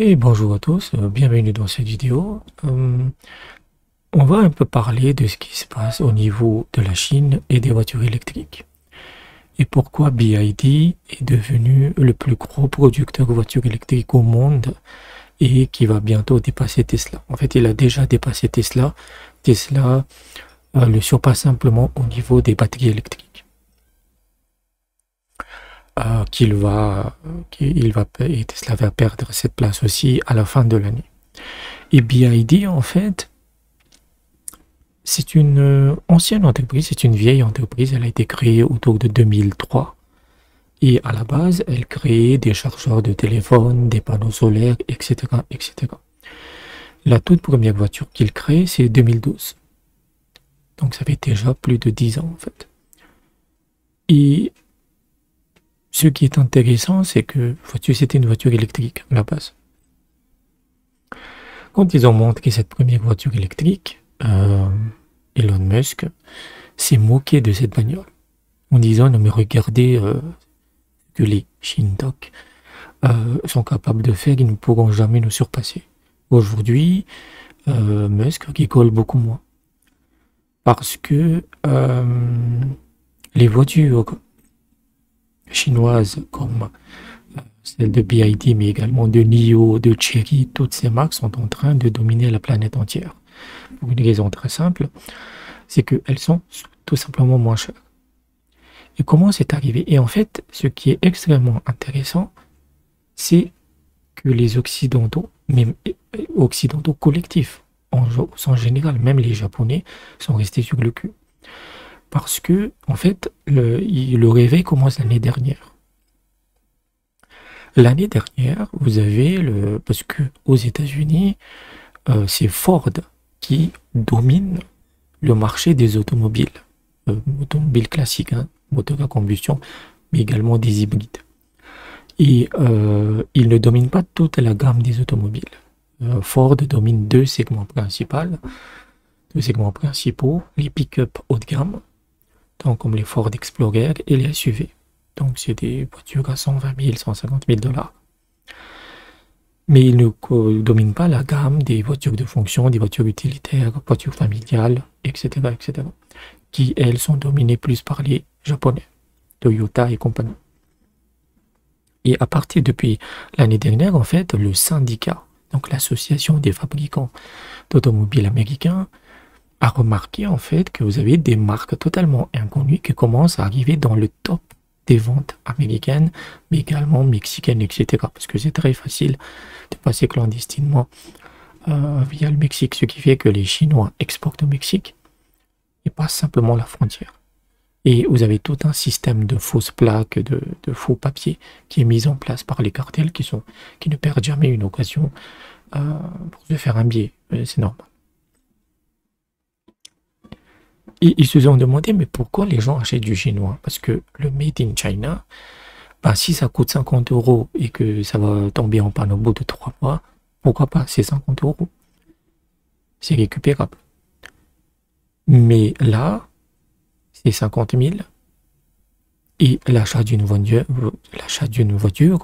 Et bonjour à tous, bienvenue dans cette vidéo. On va un peu parler de ce qui se passe au niveau de la Chine et des voitures électriques. Et pourquoi BYD est devenu le plus gros producteur de voitures électriques au monde et qui va bientôt dépasser Tesla. En fait, il a déjà dépassé Tesla. Tesla le surpasse simplement au niveau des batteries électriques. Et Tesla va perdre cette place aussi à la fin de l'année. Et BYD, en fait, c'est une ancienne entreprise, c'est une vieille entreprise. Elle a été créée autour de 2003. Et à la base, elle créait des chargeurs de téléphone, des panneaux solaires, etc., etc. La toute première voiture qu'il crée, c'est 2012. Donc ça fait déjà plus de 10 ans, en fait. Et ce qui est intéressant, c'est que c'était une voiture électrique à la base. Quand ils ont montré cette première voiture électrique, Elon Musk s'est moqué de cette bagnole en disant non mais regardez que les Shintok sont capables de faire, ils ne pourront jamais nous surpasser. Aujourd'hui, Musk rigole beaucoup moins parce que les voitures chinoises comme celle de BYD, mais également de NIO, de Chery, toutes ces marques sont en train de dominer la planète entière. Pour une raison très simple, c'est qu'elles sont tout simplement moins chères. Et comment c'est arrivé? Et en fait, ce qui est extrêmement intéressant, c'est que les Occidentaux, même Occidentaux collectifs, en général, même les Japonais, sont restés sur le cul. Parce que, en fait, le réveil commence l'année dernière. L'année dernière, vous avez parce que aux États-Unis, c'est Ford qui domine le marché des automobiles, automobiles classiques, hein, moteur à combustion, mais également des hybrides. Et il ne domine pas toute la gamme des automobiles. Ford domine deux segments principaux, les pick-up haut de gamme, donc comme les Ford Explorer et les SUV. Donc c'est des voitures à 120 000, 150 000 $. Mais il ne domine pas la gamme des voitures de fonction, des voitures utilitaires, voitures familiales, etc., etc., qui, elles, sont dominées plus par les Japonais, Toyota et compagnie. Et à partir depuis l'année dernière, en fait, le syndicat, donc l'association des fabricants d'automobiles américains, a remarqué en fait que vous avez des marques totalement inconnues qui commencent à arriver dans le top des ventes américaines, mais également mexicaines, etc. Parce que c'est très facile de passer clandestinement via le Mexique, ce qui fait que les Chinois exportent au Mexique et passent simplement la frontière. Et vous avez tout un système de fausses plaques, de faux papiers qui est mis en place par les cartels qui ne perdent jamais une occasion pour se faire un billet. C'est normal. Et ils se sont demandé, mais pourquoi les gens achètent du chinois? Parce que le Made in China, ben, si ça coûte 50 € et que ça va tomber en panne au bout de 3 mois, pourquoi pas? C'est 50 €. C'est récupérable. Mais là, c'est 50 000. Et l'achat d'une voiture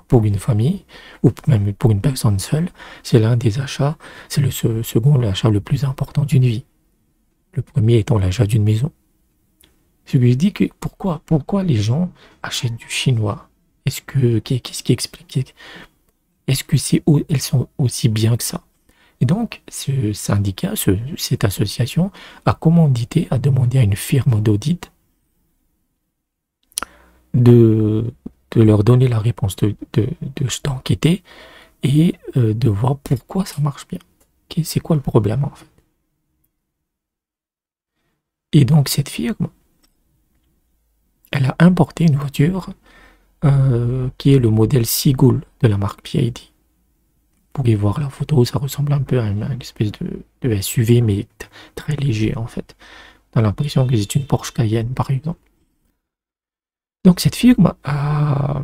pour une famille, ou même pour une personne seule, c'est l'un des achats, c'est le second achat le plus important d'une vie. Le premier étant l'achat d'une maison. Je lui dis que pourquoi les gens achètent du chinois? Qu'est-ce qui explique? Est-ce que elles sont aussi bien que ça? Et donc, ce syndicat, cette association a demandé à une firme d'audit de leur donner la réponse, d'enquêter et de voir pourquoi ça marche bien. C'est quoi le problème en fait? Et donc cette firme, elle a importé une voiture qui est le modèle Seagull de la marque BYD. Vous pouvez voir la photo, ça ressemble un peu à une espèce de SUV, mais très léger en fait. On a l'impression que c'est une Porsche Cayenne par exemple. Donc cette firme a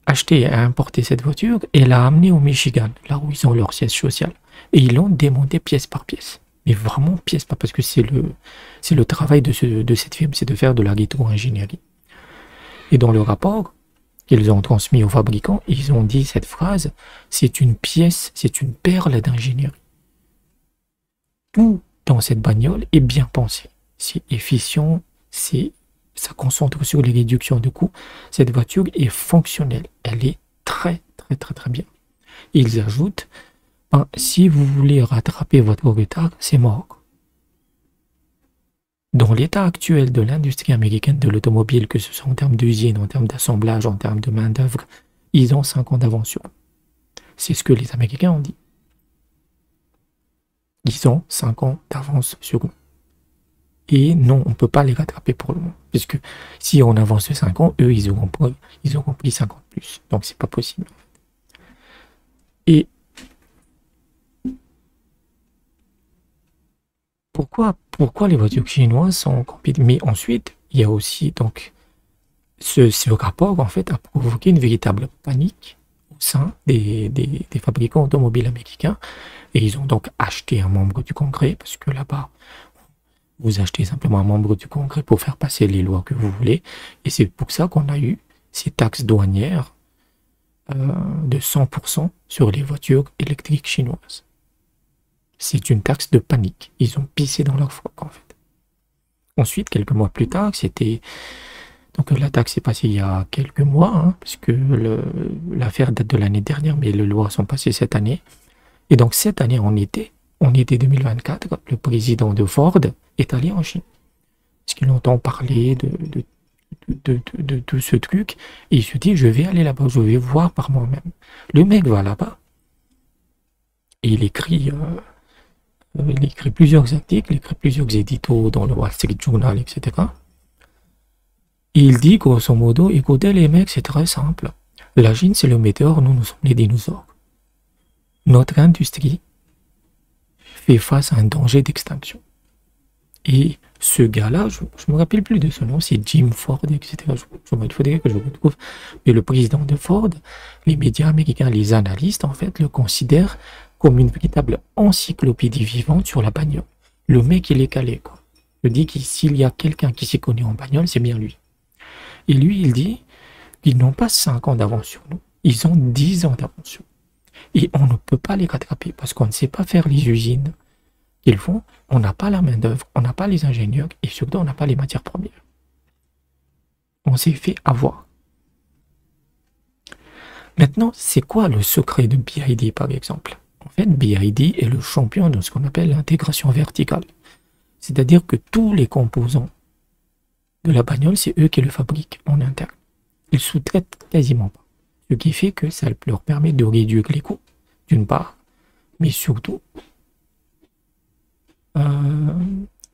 acheté et a importé cette voiture et l'a amenée au Michigan, là où ils ont leur siège social. Et ils l'ont démonté pièce par pièce. Mais vraiment pièce par, parce que c'est le travail de cette firme, c'est de faire de la rétro-ingénierie. Et dans le rapport, qu'ils ont transmis aux fabricants, ils ont dit cette phrase, c'est une pièce, c'est une perle d'ingénierie. Tout dans cette bagnole est bien pensé. C'est efficient, ça concentre sur les réductions de coûts. Cette voiture est fonctionnelle, elle est très bien. Ils ajoutent, ben, si vous voulez rattraper votre retard, c'est mort. Dans l'état actuel de l'industrie américaine de l'automobile, que ce soit en termes d'usine, en termes d'assemblage, en termes de main-d'œuvre, ils ont 5 ans d'avance sur nous. C'est ce que les Américains ont dit. Ils ont 5 ans d'avance sur nous. Et non, on ne peut pas les rattraper pour le moment. Puisque si on avance de 5 ans, eux, ils auront pris 5 ans de plus. Donc, c'est pas possible. Et pourquoi les voitures chinoises sont compétitives? Mais ensuite, il y a aussi donc ce rapport en fait a provoqué une véritable panique au sein des fabricants automobiles américains, et ils ont donc acheté un membre du Congrès, parce que là-bas, vous achetez simplement un membre du Congrès pour faire passer les lois que vous voulez, et c'est pour ça qu'on a eu ces taxes douanières de 100% sur les voitures électriques chinoises. C'est une taxe de panique. Ils ont pissé dans leur froc, en fait. Ensuite, quelques mois plus tard, c'était... Donc la taxe est passée il y a quelques mois, hein, parce que l'affaire date de l'année dernière, mais les lois sont passées cette année. Et donc cette année, en été 2024, le président de Ford est allé en Chine. Parce qu'il entend parler de tout ce truc, et il se dit, je vais aller là-bas, je vais voir par moi-même. Le mec va là-bas, et il écrit plusieurs articles, il écrit plusieurs éditos dans le Wall Street Journal, etc. Et il dit, grosso modo, écoutez les mecs, c'est très simple. La Chine, c'est le météore, nous sommes les dinosaures. Notre industrie fait face à un danger d'extinction. Et ce gars-là, je ne me rappelle plus de son nom, c'est Jim Ford, etc. Il faudrait que je retrouve. Mais le président de Ford, les médias américains, les analystes, en fait, le considèrent comme une véritable encyclopédie vivante sur la bagnole. Le mec, il est calé, quoi. Je dis que s'il y a quelqu'un qui s'y connaît en bagnole, c'est bien lui. Et lui, il dit qu'ils n'ont pas 5 ans d'avance sur nous. Ils ont 10 ans d'avance sur nous. Et on ne peut pas les rattraper parce qu'on ne sait pas faire les usines qu'ils font. On n'a pas la main-d'œuvre, on n'a pas les ingénieurs et surtout, on n'a pas les matières premières. On s'est fait avoir. Maintenant, c'est quoi le secret de BYD, par exemple? En fait, BYD est le champion de ce qu'on appelle l'intégration verticale. C'est-à-dire que tous les composants de la bagnole, c'est eux qui le fabriquent en interne. Ils sous-traitent quasiment pas. Ce qui fait que ça leur permet de réduire les coûts, d'une part, mais surtout,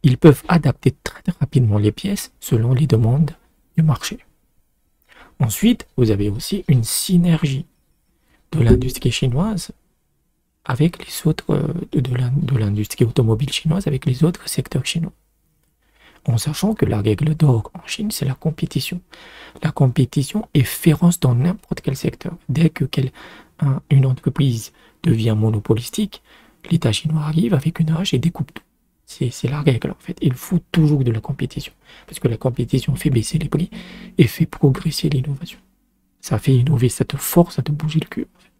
ils peuvent adapter très rapidement les pièces selon les demandes du marché. Ensuite, vous avez aussi une synergie de l'industrie chinoise avec les autres, de l'industrie automobile chinoise avec les autres secteurs chinois. En sachant que la règle d'or en Chine, c'est la compétition. La compétition est féroce dans n'importe quel secteur. Dès que une entreprise devient monopolistique, l'État chinois arrive avec une hache et découpe tout. C'est la règle, en fait. Il faut toujours de la compétition. Parce que la compétition fait baisser les prix et fait progresser l'innovation. Ça fait innover, ça te force à te bouger le cul. En fait.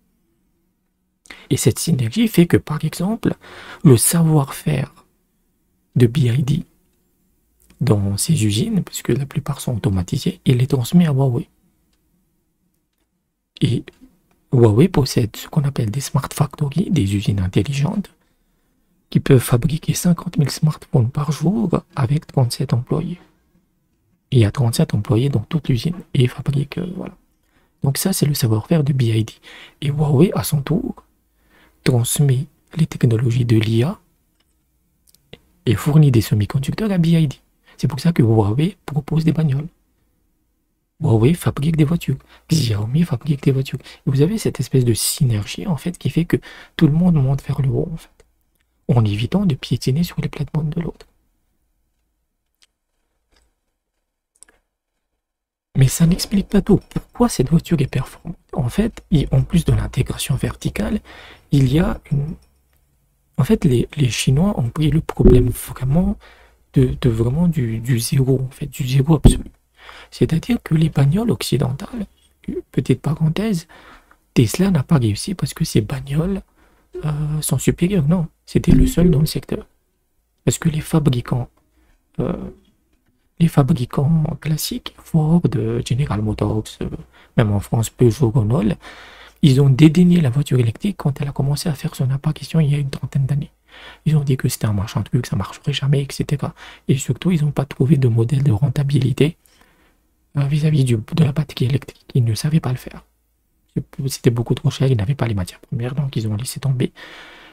Et cette synergie fait que, par exemple, le savoir-faire de BYD dans ces usines, puisque la plupart sont automatisées, il est transmis à Huawei. Et Huawei possède ce qu'on appelle des smart factories, des usines intelligentes, qui peuvent fabriquer 50 000 smartphones par jour avec 37 employés. Et il y a 37 employés dans toute l'usine, et ils fabriquent, voilà. Donc ça, c'est le savoir-faire de BYD. Et Huawei, à son tour, transmet les technologies de l'IA et fournit des semi-conducteurs à BYD. C'est pour ça que Huawei propose des bagnoles. Huawei fabrique des voitures. Xiaomi fabrique des voitures. Et vous avez cette espèce de synergie, en fait, qui fait que tout le monde monte vers le haut, en fait, en évitant de piétiner sur les plates-bandes de l'autre. Mais ça n'explique pas tout. Pourquoi cette voiture est performante? En fait, en plus de l'intégration verticale, il y a une... En fait, les Chinois ont pris le problème vraiment vraiment du zéro, en fait, du zéro absolu. C'est-à-dire que les bagnoles occidentales petite parenthèse, Tesla n'a pas réussi parce que ses bagnoles sont supérieures. Non, c'était le seul dans le secteur. Parce que euh, les fabricants classiques, Ford, General Motors, même en France, Peugeot, Renault, ils ont dédaigné la voiture électrique quand elle a commencé à faire son apparition il y a une trentaine d'années. Ils ont dit que c'était un machin truc, ça marcherait jamais, etc. Et surtout, ils n'ont pas trouvé de modèle de rentabilité vis-à-vis de la batterie électrique. Ils ne savaient pas le faire. C'était beaucoup trop cher, ils n'avaient pas les matières premières, donc ils ont laissé tomber.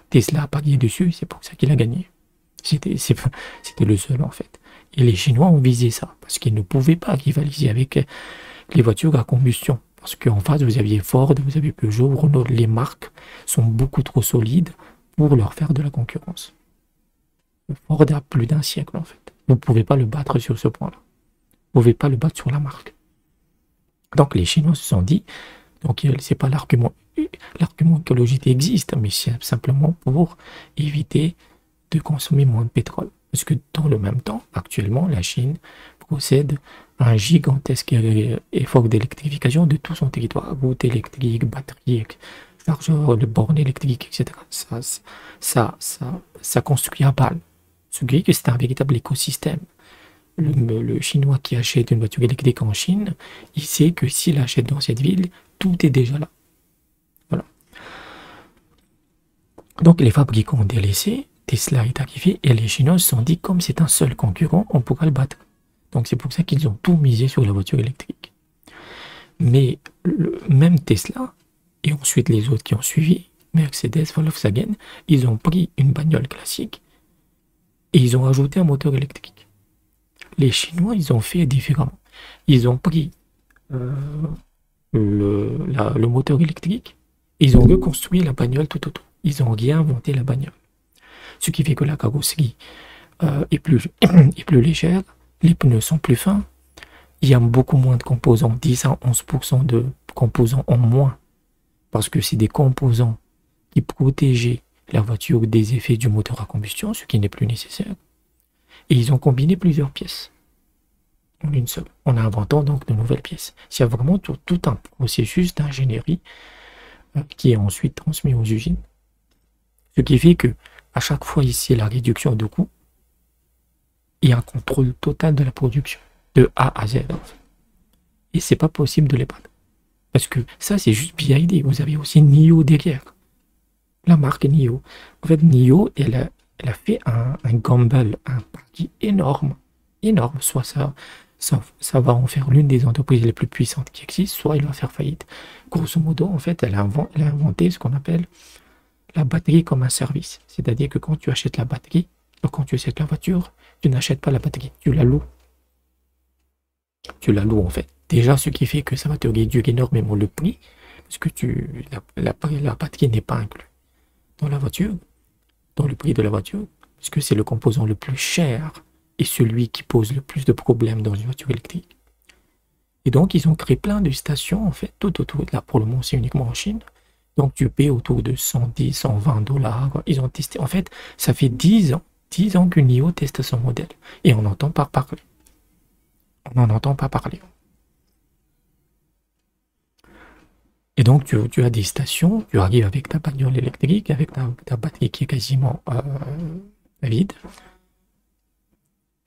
Tesla a parié dessus, c'est pour ça qu'il a gagné. C'était le seul en fait. Et les Chinois ont visé ça, parce qu'ils ne pouvaient pas rivaliser avec les voitures à combustion. Parce qu'en face, vous aviez Ford, vous avez Peugeot, Renault, les marques sont beaucoup trop solides pour leur faire de la concurrence. Ford a plus d'un siècle en fait. Vous ne pouvez pas le battre sur ce point-là. Vous ne pouvez pas le battre sur la marque. Donc les Chinois se sont dit, donc c'est pas l'argument écologique existe, mais c'est simplement pour éviter de consommer moins de pétrole. Parce que dans le même temps, actuellement, la Chine procède à un gigantesque effort d'électrification de tout son territoire. Route électrique, batterie, chargeur, de bornes électriques, etc. Ça construit à balle. Ce qui est que c'est un véritable écosystème. Le Chinois qui achète une voiture électrique en Chine, il sait que s'il achète dans cette ville, tout est déjà là. Voilà. Donc les fabricants ont délaissé, Tesla est arrivé et les Chinois se sont dit comme c'est un seul concurrent, on pourra le battre. Donc c'est pour ça qu'ils ont tout misé sur la voiture électrique. Mais même Tesla, et ensuite les autres qui ont suivi, Mercedes, Volkswagen, ils ont pris une bagnole classique et ils ont ajouté un moteur électrique. Les Chinois, ils ont fait différemment. Ils ont pris le moteur électrique et ils ont reconstruit la bagnole tout autour. Ils ont réinventé la bagnole. Ce qui fait que la carrosserie est plus légère, les pneus sont plus fins, il y a beaucoup moins de composants, 10 à 11% de composants en moins, parce que c'est des composants qui protégeaient la voiture des effets du moteur à combustion, ce qui n'est plus nécessaire. Et ils ont combiné plusieurs pièces en une seule, en inventant donc de nouvelles pièces. Il y a vraiment tout un processus d'ingénierie qui est ensuite transmis aux usines. Ce qui fait que à chaque fois ici la réduction de coûts et un contrôle total de la production, de A à Z. En fait. Et c'est pas possible de les battre. Parce que ça, c'est juste BYD. Vous avez aussi NIO derrière. La marque NIO. En fait, NIO, elle a fait un gamble, un pari énorme. Énorme. Soit ça va en faire l'une des entreprises les plus puissantes qui existent, soit il va faire faillite. Grosso modo, en fait, elle a inventé ce qu'on appelle la batterie comme un service. C'est-à-dire que quand tu achètes la batterie, ou quand tu achètes la voiture, tu n'achètes pas la batterie, tu la loues. Tu la loues en fait. Déjà, ce qui fait que ça va te réduire énormément le prix, parce que la batterie n'est pas inclue dans la voiture, dans le prix de la voiture, puisque c'est le composant le plus cher et celui qui pose le plus de problèmes dans une voiture électrique. Et donc, ils ont créé plein de stations, en fait, tout autour. Là, pour le moment, c'est uniquement en Chine. Donc, tu payes autour de 110, 120 $. Ils ont testé. En fait, ça fait 10 ans que NIO teste son modèle. Et on n'entend pas parler. On n'en entend pas parler. Et donc, tu as des stations, tu arrives avec ta bagnole électrique, avec ta batterie qui est quasiment vide.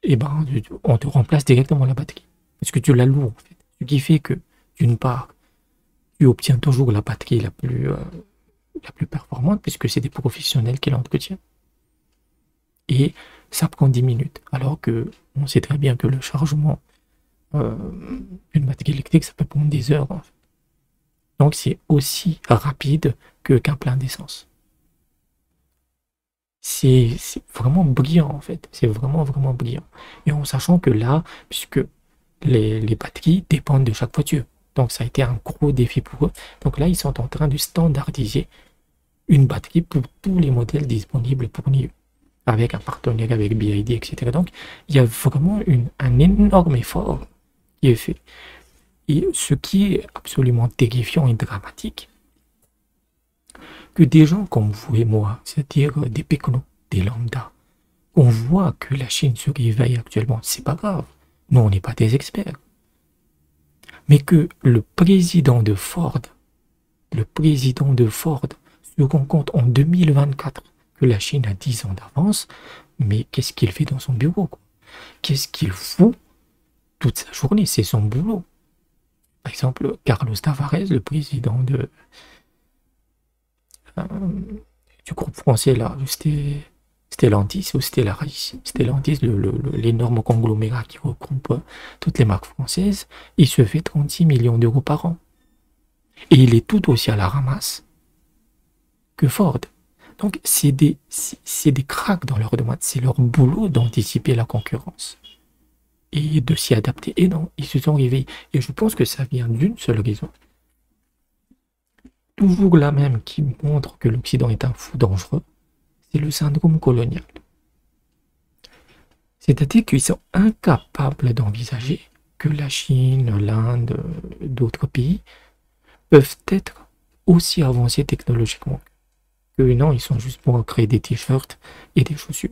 Et ben, on te remplace directement la batterie. Parce que tu la loues, en fait. Ce qui fait que, d'une part, tu obtiens toujours la batterie la plus performante, puisque c'est des professionnels qui l'entretiennent. Et ça prend 10 minutes. Alors que, on sait très bien que le chargement d'une batterie électrique, ça peut prendre des heures, en fait. Donc c'est aussi rapide qu'un plein d'essence. C'est vraiment brillant en fait. C'est vraiment brillant. Et en sachant que là, puisque les batteries dépendent de chaque voiture. Donc ça a été un gros défi pour eux. Donc là, ils sont en train de standardiser une batterie pour tous les modèles disponibles pour NIO. Avec un partenaire avec BYD, etc. Donc il y a vraiment un énorme effort qui est fait. Et ce qui est absolument terrifiant et dramatique, que des gens comme vous et moi, c'est-à-dire des péconos, des lambda, on voit que la Chine se réveille actuellement, c'est pas grave. Nous, on n'est pas des experts. mais que le président de Ford, se rend compte en 2024 que la Chine a 10 ans d'avance, mais qu'est-ce qu'il fait dans son bureau, quoi? Qu'est-ce qu'il fout toute sa journée? C'est son boulot. Par exemple, Carlos Tavares, le président euh, du groupe français, là, Stellantis ou Stellaris. Stellantis, l'énorme conglomérat qui regroupe toutes les marques françaises, il se fait 36 millions d'euros par an. Et il est tout aussi à la ramasse que Ford. Donc, c'est des cracks dans leur domaine. C'est leur boulot d'anticiper la concurrence et de s'y adapter. Et non, ils se sont réveillés. Et je pense que ça vient d'une seule raison. Toujours la même qui montre que l'Occident est un fou dangereux, c'est le syndrome colonial. C'est-à-dire qu'ils sont incapables d'envisager que la Chine, l'Inde, d'autres pays peuvent être aussi avancés technologiquement. Que non, ils sont juste pour créer des t-shirts et des chaussures.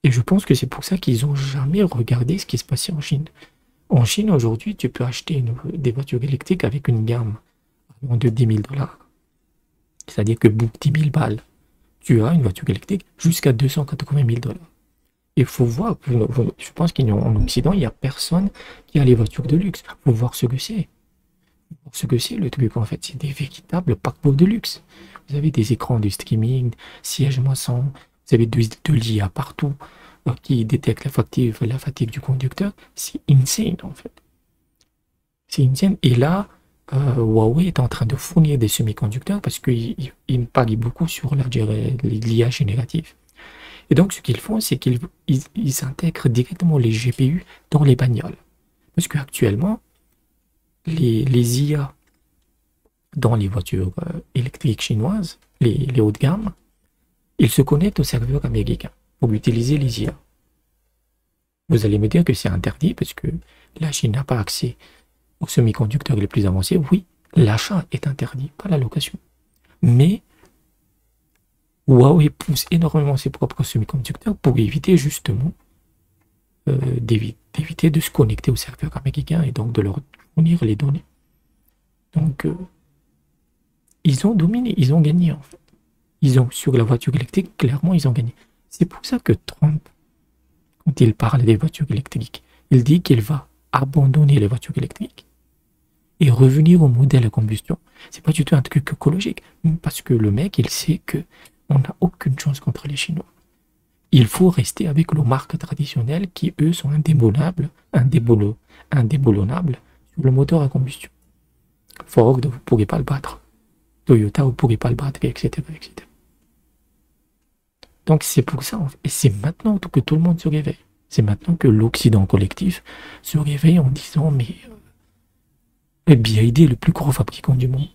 Et je pense que c'est pour ça qu'ils n'ont jamais regardé ce qui se passait en Chine. En Chine, aujourd'hui, tu peux acheter des voitures électriques avec une gamme de 10 000 $. C'est-à-dire que bout 10 000 balles, tu as une voiture électrique jusqu'à 280 000 $. Il faut voir, je pense qu'en Occident, il n'y a personne qui a les voitures de luxe. Il faut voir ce que c'est. Ce que c'est le truc, en fait, c'est des véritables paquebots de luxe. Vous avez des écrans de streaming, sièges moissons, vous avez de l'IA partout qui détecte la fatigue du conducteur. C'est insane, en fait. C'est insane. Et là, Huawei est en train de fournir des semi-conducteurs parce qu'ils parient beaucoup sur l'IA générative. Et donc, ce qu'ils font, c'est qu'ils intègrent directement les GPU dans les bagnoles. Parce qu'actuellement, les IA dans les voitures électriques chinoises, les hauts de gamme, ils se connectent au serveur américain pour utiliser les IA. Vous allez me dire que c'est interdit parce que la Chine n'a pas accès aux semi-conducteurs les plus avancés. Oui, l'achat est interdit, pas la location. Mais Huawei pousse énormément ses propres semi-conducteurs pour éviter justement d'éviter de se connecter au serveur américain et donc de leur fournir les données. Donc, ils ont dominé, ils ont gagné en fait. Sur la voiture électrique, clairement, ils ont gagné. C'est pour ça que Trump, quand il parle des voitures électriques, il dit qu'il va abandonner les voitures électriques et revenir au modèle à combustion. C'est pas du tout un truc écologique, parce que le mec, il sait que on n'a aucune chance contre les Chinois. Il faut rester avec nos marques traditionnelles qui, eux, sont indéboulonnables sur le moteur à combustion. Ford, vous ne pourrez pas le battre. Toyota, vous ne pourrez pas le battre, etc., etc. Donc c'est pour ça, et c'est maintenant que tout le monde se réveille. C'est maintenant que l'Occident collectif se réveille en disant, mais BYD est le plus gros fabricant du monde.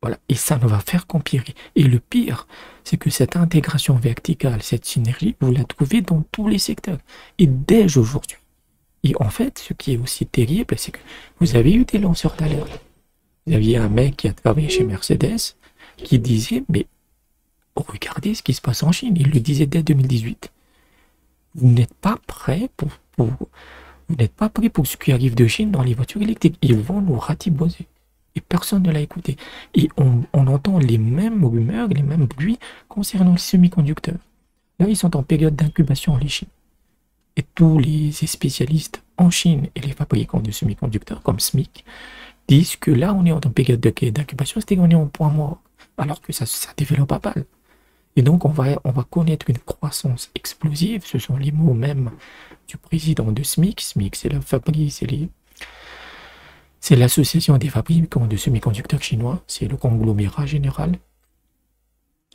Voilà, et ça ne va faire qu'empirer. Et le pire, c'est que cette intégration verticale, cette synergie, vous la trouvez dans tous les secteurs. Et dès aujourd'hui. Et en fait, ce qui est aussi terrible, c'est que vous avez eu des lanceurs d'alerte. Vous aviez un mec qui a travaillé chez Mercedes qui disait, mais regardez ce qui se passe en Chine. Il le disait dès 2018. Vous n'êtes pas prêts vous n'êtes pas prêts pour ce qui arrive de Chine dans les voitures électriques. Ils vont nous ratiboser. Et personne ne l'a écouté. Et on entend les mêmes rumeurs, les mêmes bruits concernant les semi-conducteurs. Là, ils sont en période d'incubation en Chine. Et tous les spécialistes en Chine et les fabricants de semi-conducteurs, comme SMIC, disent que là, on est en période d'incubation, c'est-à-dire qu'on est en point mort, alors que ça développe pas mal. Et donc, on va connaître une croissance explosive. Ce sont les mots même du président de SMIC. SMIC, c'est la fabrique, c'est l'association des fabricants de semi-conducteurs chinois. C'est le conglomérat général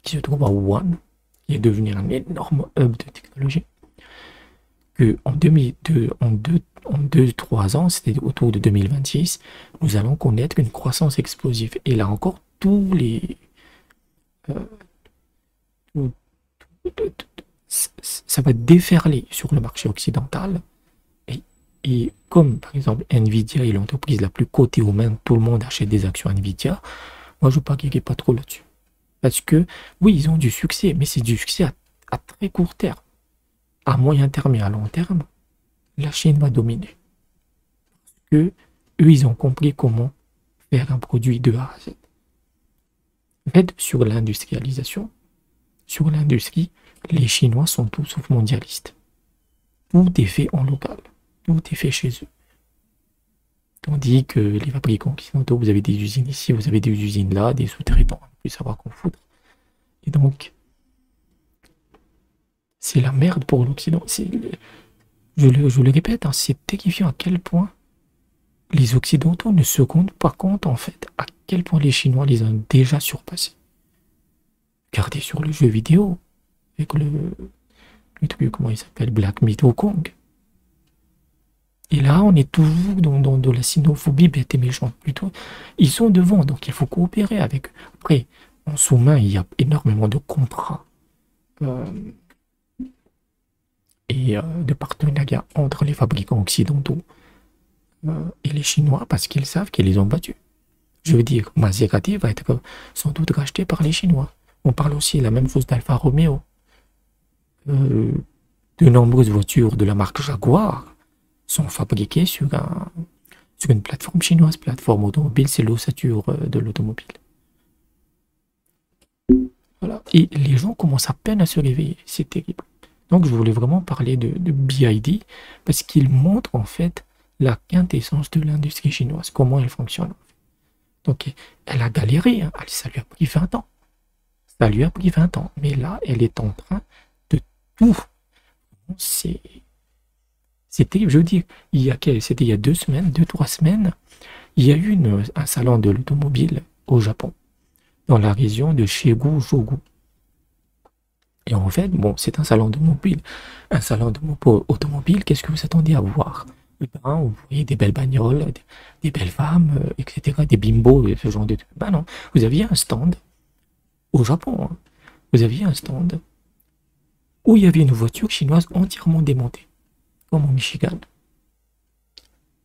qui se trouve à Wuhan, qui est devenu un énorme hub de technologie. Que en 2-3 ans, c'était autour de 2026, nous allons connaître une croissance explosive. Et là encore, ça va déferler sur le marché occidental. Et comme par exemple Nvidia est l'entreprise la plus cotée au monde, tout le monde achète des actions Nvidia, moi je ne parierais pas trop là-dessus. Parce que oui, ils ont du succès, mais c'est du succès à très court terme. À moyen terme et à long terme, la Chine va dominer. que eux, ils ont compris comment faire un produit de A à Z. En fait, sur l'industrialisation, sur l'industrie, les Chinois sont tout sauf mondialistes. Tout est fait en local. Tout est fait chez eux. Tandis que les fabricants occidentaux, vous avez des usines ici, vous avez des usines là, des sous-traitants, plus savoir qu'on foutre. Et donc, c'est la merde pour l'Occident. Je le répète, hein, c'est terrifiant à quel point les Occidentaux ne se rendent pas compte, en fait, à quel point les Chinois les ont déjà surpassés. Regardez sur le jeu vidéo, avec le truc, comment il s'appelle, Black Myth Wukong. Et là, on est toujours dans de la sinophobie bête et méchante, plutôt. Ils sont devant, donc il faut coopérer avec eux. Après, en sous-main, il y a énormément de contrats et de partenariats entre les fabricants occidentaux et les Chinois, parce qu'ils savent qu'ils les ont battus. Je veux dire, Maserati va être sans doute racheté par les Chinois. On parle aussi la même chose d'Alfa Romeo. De nombreuses voitures de la marque Jaguar sont fabriquées sur une plateforme chinoise, plateforme automobile, c'est l'ossature de l'automobile. Voilà. Et les gens commencent à peine à se réveiller, c'est terrible. Donc je voulais vraiment parler de BYD parce qu'il montre en fait la quintessence de l'industrie chinoise, comment elle fonctionne. Donc elle a galéré, hein. Ça lui a pris 20 ans. Ça lui a pris 20 ans, mais là elle est en train de tout. C'est terrible, je veux dire, c'était il y a 2 semaines, 2-3 semaines, il y a eu un salon de l'automobile au Japon, dans la région de Shigu-Jogu. Et en fait, bon, c'est un salon d'automobile. Un salon automobile, qu'est-ce que vous attendez à voir? Eh ben, vous voyez des belles bagnoles, des belles femmes, etc., des bimbos, ce genre de trucs. Ben non, vous aviez un stand au Japon, hein. Vous aviez un stand où il y avait une voiture chinoise entièrement démontée, comme au Michigan.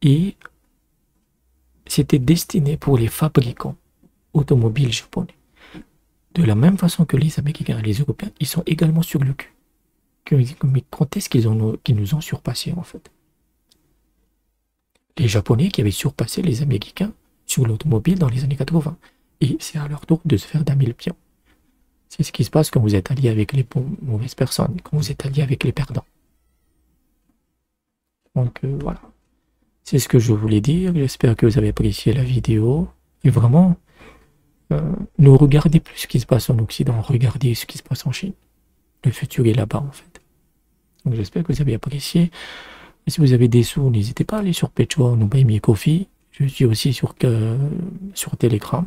Et c'était destiné pour les fabricants automobiles japonais. De la même façon que les Américains et les Européens, ils sont également sur le cul. Mais quand est-ce qu'ils nous ont surpassés, en fait? Les Japonais qui avaient surpassé les Américains sur l'automobile dans les années 80. Et c'est à leur tour de se faire d'un mille pions. C'est ce qui se passe quand vous êtes allié avec les mauvaises personnes, quand vous êtes allié avec les perdants. Donc voilà. C'est ce que je voulais dire. J'espère que vous avez apprécié la vidéo. Et vraiment, ne regardez plus ce qui se passe en Occident, regardez ce qui se passe en Chine. Le futur est là-bas, en fait. Donc j'espère que vous avez apprécié. Et si vous avez des sous, n'hésitez pas à aller sur Patreon ou Buy Me Coffee. Je suis aussi sur Telegram.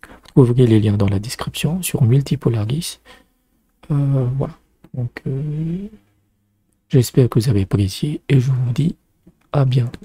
Vous trouverez les liens dans la description, sur Multipolaris. Voilà. Donc j'espère que vous avez apprécié et je vous dis à bientôt.